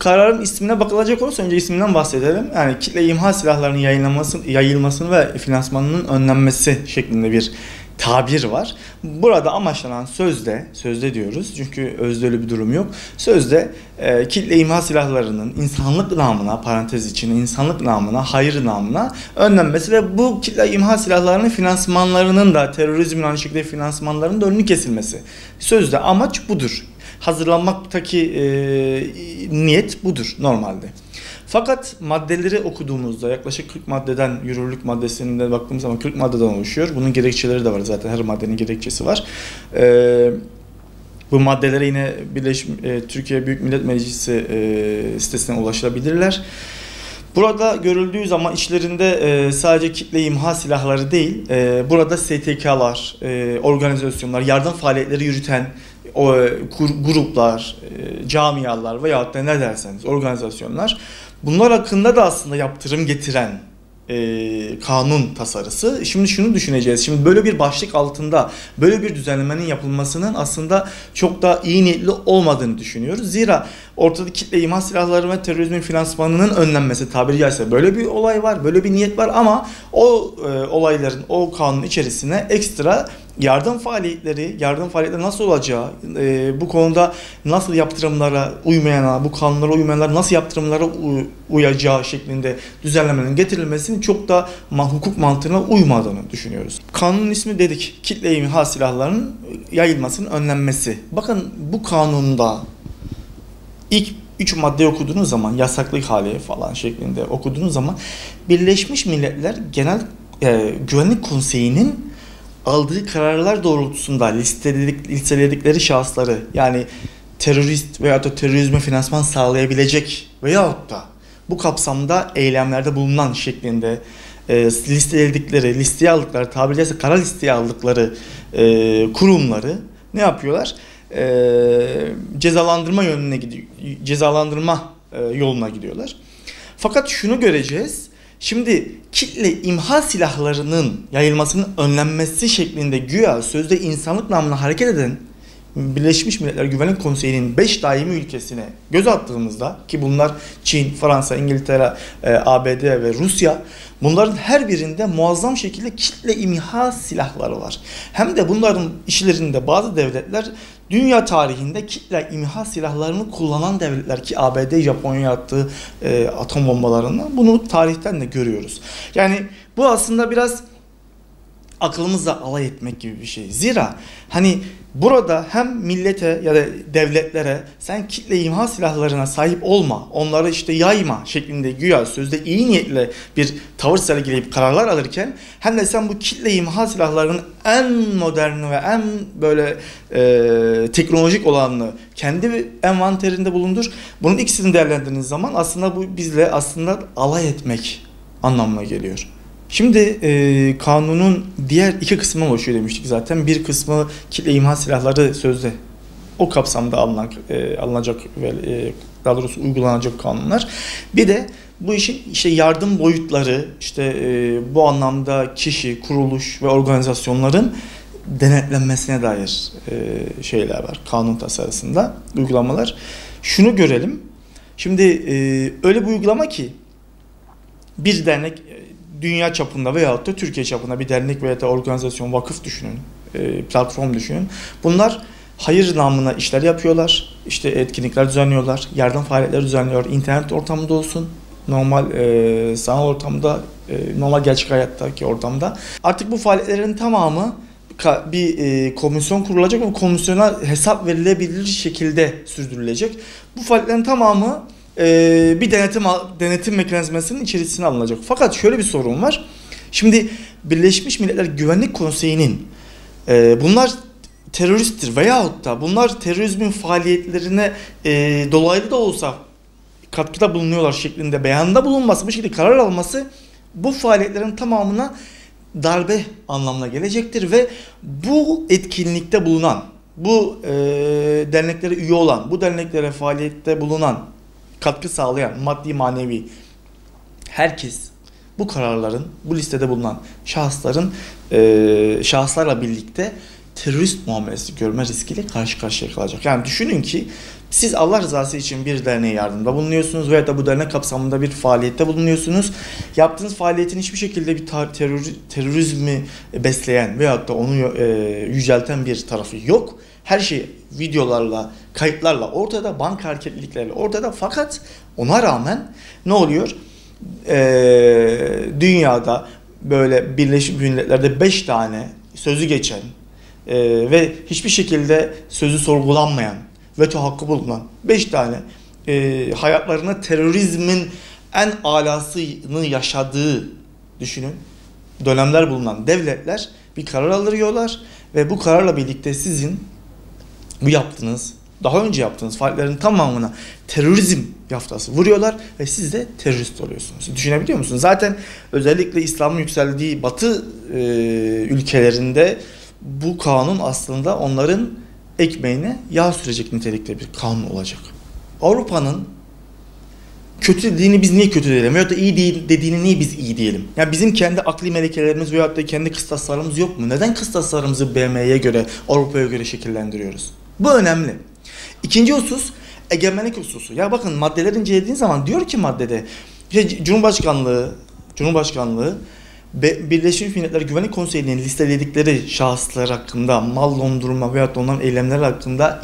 Kararın ismine bakılacak olursa önce isminden bahsedelim. Yani kitle imha silahlarının yayılmasını ve finansmanının önlenmesi şeklinde bir tabir var. Burada amaçlanan sözde diyoruz çünkü özde öyle bir durum yok. Sözde kitle imha silahlarının insanlık namına, parantez içinde insanlık namına, hayır namına önlenmesi ve bu kitle imha silahlarının finansmanlarının da terörizmin aynı şekilde finansmanlarının da önünü kesilmesi. Sözde amaç budur. Hazırlanmaktaki niyet budur normalde. Fakat maddeleri okuduğumuzda yaklaşık 40 maddeden, yürürlük maddesinde baktığımız zaman 40 maddeden oluşuyor. Bunun gerekçeleri de var zaten, her maddenin gerekçesi var. Bu maddelere yine Türkiye Büyük Millet Meclisi sitesine ulaşılabilirler. Burada görüldüğü zaman içlerinde sadece kitle imha silahları değil, burada STK'lar, organizasyonlar, yardım faaliyetleri yürüten gruplar, camialar veyahut da ne derseniz organizasyonlar, bunlar hakkında da aslında yaptırım getiren kanun tasarısı. Şimdi şunu düşüneceğiz. Şimdi böyle bir başlık altında böyle bir düzenlemenin yapılmasının aslında çok da iyi niyetli olmadığını düşünüyoruz. Zira ortada kitle imha silahları ve terörizmin finansmanının önlenmesi tabiri caizse böyle bir olay var, böyle bir niyet var ama o olayların, o kanun içerisine ekstra yardım faaliyetleri nasıl olacağı, bu konuda nasıl yaptırımlara uymayana, bu kanunlara uymayanlar nasıl yaptırımlara uyacağı şeklinde düzenlemenin getirilmesinin çok da hukuk mantığına uymadığını düşünüyoruz. Kanunun ismi dedik, kitle imha silahlarının yayılmasının önlenmesi. Bakın bu kanunda ilk 3 maddeyi okuduğunuz zaman, yasaklık hali falan şeklinde okuduğunuz zaman Birleşmiş Milletler Genel Güvenlik Konseyi'nin aldığı kararlar doğrultusunda listeledikleri şahısları, yani terörist veya da terörizme finansman sağlayabilecek veyahut da bu kapsamda eylemlerde bulunan şeklinde listeye aldıkları, tabiri caizse kara listeye aldıkları kurumları ne yapıyorlar? Cezalandırma yoluna gidiyorlar. Fakat şunu göreceğiz. Şimdi kitle imha silahlarının yayılmasının önlenmesi şeklinde güya sözde insanlık namına hareket eden Birleşmiş Milletler Güvenlik Konseyi'nin 5 daimi ülkesine göz attığımızda, ki bunlar Çin, Fransa, İngiltere, ABD ve Rusya, bunların her birinde muazzam şekilde kitle imha silahları var. Hem de bunların işlerinde bazı devletler dünya tarihinde kitle imha silahlarını kullanan devletler, ki ABD, Japonya attığı atom bombalarını, bunu tarihten de görüyoruz. Yani bu aslında biraz aklımızla alay etmek gibi bir şey. Zira hani burada hem millete ya da devletlere sen kitle imha silahlarına sahip olma, onları işte yayma şeklinde güya sözde iyi niyetle bir tavır sergileyip kararlar alırken, hem de sen bu kitle imha silahlarının en moderni ve en böyle teknolojik olanını kendi envanterinde bulundur. Bunun ikisini değerlendirdiğiniz zaman aslında bu bizle aslında alay etmek anlamına geliyor. Şimdi kanunun diğer iki kısmı oluşuyor demiştik zaten. Bir kısmı kitle imha silahları sözde o kapsamda alınacak ve daha doğrusu uygulanacak kanunlar. Bir de bu işin işte yardım boyutları, işte bu anlamda kişi, kuruluş ve organizasyonların denetlenmesine dair şeyler var kanun tasarısında, uygulamalar. Şunu görelim. Şimdi öyle bir uygulama ki bir dernek dünya çapında veyahut da Türkiye çapında bir dernek veya da organizasyon, vakıf düşünün, platform düşünün. Bunlar hayır namına işler yapıyorlar, işte etkinlikler düzenliyorlar, yardım faaliyetleri düzenliyor, internet ortamında olsun, normal sanal ortamda, normal gerçek hayattaki ortamda. Artık bu faaliyetlerin tamamı bir komisyon kurulacak ve bu komisyona hesap verilebilir şekilde sürdürülecek. Bu faaliyetlerin tamamı bir denetim mekanizmasının içerisine alınacak. Fakat şöyle bir sorun var. Şimdi Birleşmiş Milletler Güvenlik Konseyi'nin bunlar teröristtir veyahut da bunlar terörizmin faaliyetlerine dolaylı da olsa katkıda bulunuyorlar şeklinde beyanda bulunması, bu şekilde karar alması bu faaliyetlerin tamamına darbe anlamına gelecektir ve bu etkinlikte bulunan, bu derneklere üye olan, bu derneklere faaliyette bulunan, katkı sağlayan, maddi manevi herkes bu kararların, bu listede bulunan şahıslarla birlikte terörist muamelesi görme riskiyle karşı karşıya kalacak. Yani düşünün ki siz Allah rızası için bir derneğe yardımda bulunuyorsunuz veya da bu dernek kapsamında bir faaliyette bulunuyorsunuz. Yaptığınız faaliyetin hiçbir şekilde bir terörizmi besleyen veyahut da onu yücelten bir tarafı yok. Her şey videolarla, kayıtlarla ortada, banka hareketliliklerle ortada. Fakat ona rağmen ne oluyor? Dünyada böyle Birleşmiş Milletler'de 5 tane sözü geçen ve hiçbir şekilde sözü sorgulanmayan, veto hakkı bulunan 5 tane hayatlarına terörizmin en alasını yaşadığı düşünün dönemler bulunan devletler bir karar alıyorlar ve bu kararla birlikte sizin bu yaptığınız, daha önce yaptığınız faaliyetlerin tamamına terörizm yaftası vuruyorlar ve siz de terörist oluyorsunuz. Düşünebiliyor musunuz? Zaten özellikle İslam'ın yükseldiği Batı ülkelerinde bu kanun aslında onların ekmeğine yağ sürecek nitelikte bir kanun olacak. Avrupa'nın kötü dediğini biz niye kötü diyelim? Veyahut da iyi değil dediğini niye biz iyi diyelim? Yani bizim kendi akli melekelerimiz veyahut da kendi kıstaslarımız yok mu? Neden kıstaslarımızı BM'ye göre, Avrupa'ya göre şekillendiriyoruz? Bu önemli. İkinci husus, egemenlik hususu. Ya bakın maddeleri incelediğin zaman diyor ki maddede, Cumhurbaşkanlığı Birleşmiş Milletler Güvenlik Konseyi'nin listeledikleri şahıslar hakkında mal dondurma veyahut da onların eylemleri hakkında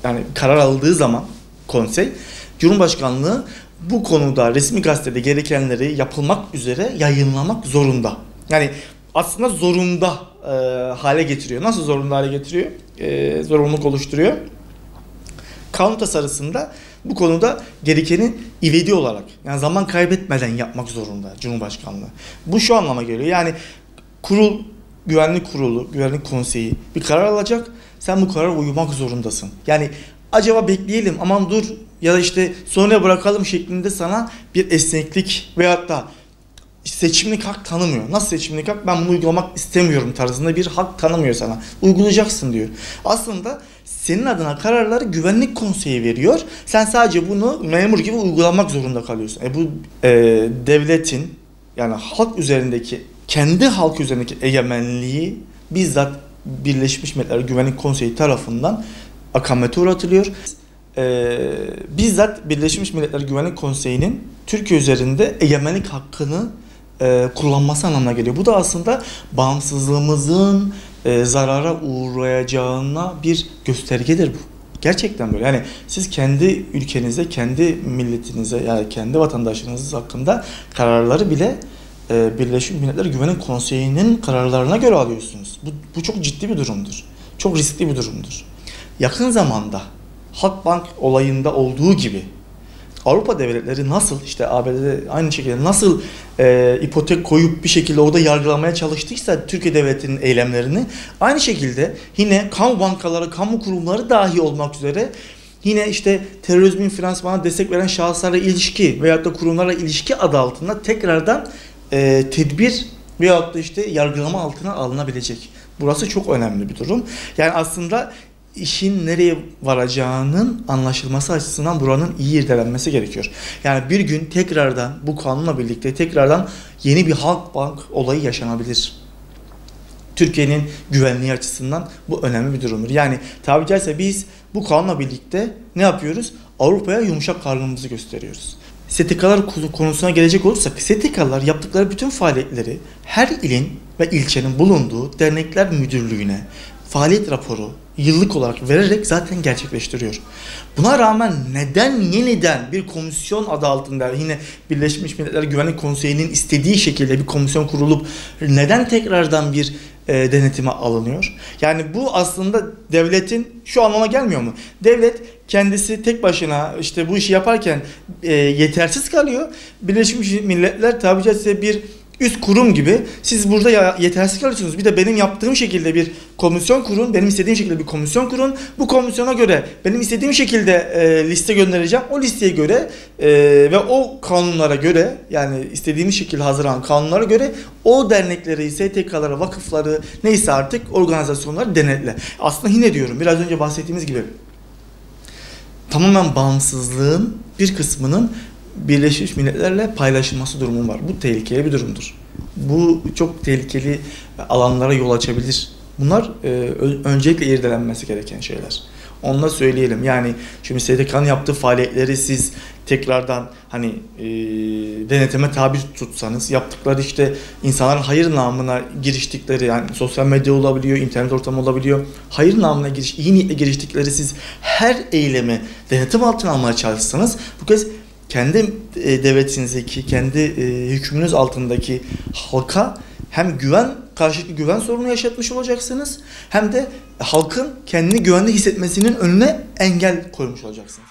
yani karar aldığı zaman konsey, Cumhurbaşkanlığı bu konuda resmi gazetede gerekenleri yapılmak üzere yayınlamak zorunda. Yani aslında zorunda hale getiriyor. Nasıl zorunda hale getiriyor? Zorunluluk oluşturuyor. Kanun tasarısında bu konuda gerekeni ivedi olarak, yani zaman kaybetmeden yapmak zorunda Cumhurbaşkanlığı. Bu şu anlama geliyor. Yani güvenlik konseyi bir karar alacak. Sen bu karara uymak zorundasın. Yani acaba bekleyelim, aman dur ya da işte sonra bırakalım şeklinde sana bir esneklik veyahut da seçimlik hak tanımıyor. Nasıl seçimlik hak? Ben bunu uygulamak istemiyorum tarzında bir hak tanımıyor sana. Uygulayacaksın diyor. Aslında senin adına kararları güvenlik konseyi veriyor. Sen sadece bunu memur gibi uygulamak zorunda kalıyorsun. Bu devletin yani kendi halk üzerindeki egemenliği bizzat Birleşmiş Milletler Güvenlik Konseyi tarafından akamete uğratılıyor. Bizzat Birleşmiş Milletler Güvenlik Konseyi'nin Türkiye üzerinde egemenlik hakkını kullanması anlamına geliyor. Bu da aslında bağımsızlığımızın zarara uğrayacağına bir göstergedir bu. Gerçekten böyle. Yani siz kendi ülkenize, kendi milletinize yani kendi vatandaşlarınız hakkında kararları bile Birleşmiş Milletler Güvenlik Konseyi'nin kararlarına göre alıyorsunuz. Bu çok ciddi bir durumdur. Çok riskli bir durumdur. Yakın zamanda Halkbank olayında olduğu gibi Avrupa devletleri nasıl işte ABD'de aynı şekilde nasıl ipotek koyup bir şekilde orada yargılamaya çalıştıysa Türkiye devletinin eylemlerini aynı şekilde yine kamu bankaları, kamu kurumları dahi olmak üzere yine işte terörizmin finansmanına destek veren şahıslarla ilişki veyahut da kurumlarla ilişki adı altında tekrardan tedbir veyahut da işte yargılama altına alınabilecek. Burası çok önemli bir durum. Yani aslında işin nereye varacağının anlaşılması açısından buranın iyi irdelenmesi gerekiyor. Yani bir gün tekrardan bu kanunla birlikte tekrardan yeni bir Halkbank olayı yaşanabilir. Türkiye'nin güvenliği açısından bu önemli bir durumdur. Yani tabiri caizse biz bu kanunla birlikte ne yapıyoruz? Avrupa'ya yumuşak karnımızı gösteriyoruz. STK'lar konusuna gelecek olursak, STK'lar yaptıkları bütün faaliyetleri her ilin ve ilçenin bulunduğu dernekler müdürlüğüne faaliyet raporu yıllık olarak vererek zaten gerçekleştiriyor. Buna rağmen neden yeniden bir komisyon adı altında yine Birleşmiş Milletler Güvenlik Konseyi'nin istediği şekilde bir komisyon kurulup neden tekrardan bir denetime alınıyor? Yani bu aslında devletin şu anlama gelmiyor mu? Devlet kendisi tek başına işte bu işi yaparken yetersiz kalıyor. Birleşmiş Milletler tabi caizse bir üst kurum gibi siz burada yetersiz kalıyorsunuz. Bir de benim yaptığım şekilde bir komisyon kurun. Benim istediğim şekilde bir komisyon kurun. Bu komisyona göre benim istediğim şekilde liste göndereceğim. O listeye göre ve o kanunlara göre yani istediğimiz şekilde hazırlanan kanunlara göre o dernekleri, STK'lara, vakıfları neyse artık organizasyonları denetle. Aslında yine diyorum biraz önce bahsettiğimiz gibi tamamen bağımsızlığın bir kısmının Birleşmiş Milletler'le paylaşılması durumu var. Bu tehlikeli bir durumdur. Bu çok tehlikeli alanlara yol açabilir. Bunlar öncelikle irdelenmesi gereken şeyler. Onu da söyleyelim. Yani şimdi STK'nın yaptığı faaliyetleri siz tekrardan hani denetime tabi tutsanız, yaptıkları işte insanların hayır namına giriştikleri, yani sosyal medya olabiliyor, internet ortamı olabiliyor. Hayır namına iyi niyetle giriştikleri siz her eylemi denetim altına almaya çalışsanız, bu kez kendi devletinizdeki, kendi hükmünüz altındaki halka hem karşılıklı güven sorunu yaşatmış olacaksınız, hem de halkın kendini güvende hissetmesinin önüne engel koymuş olacaksınız.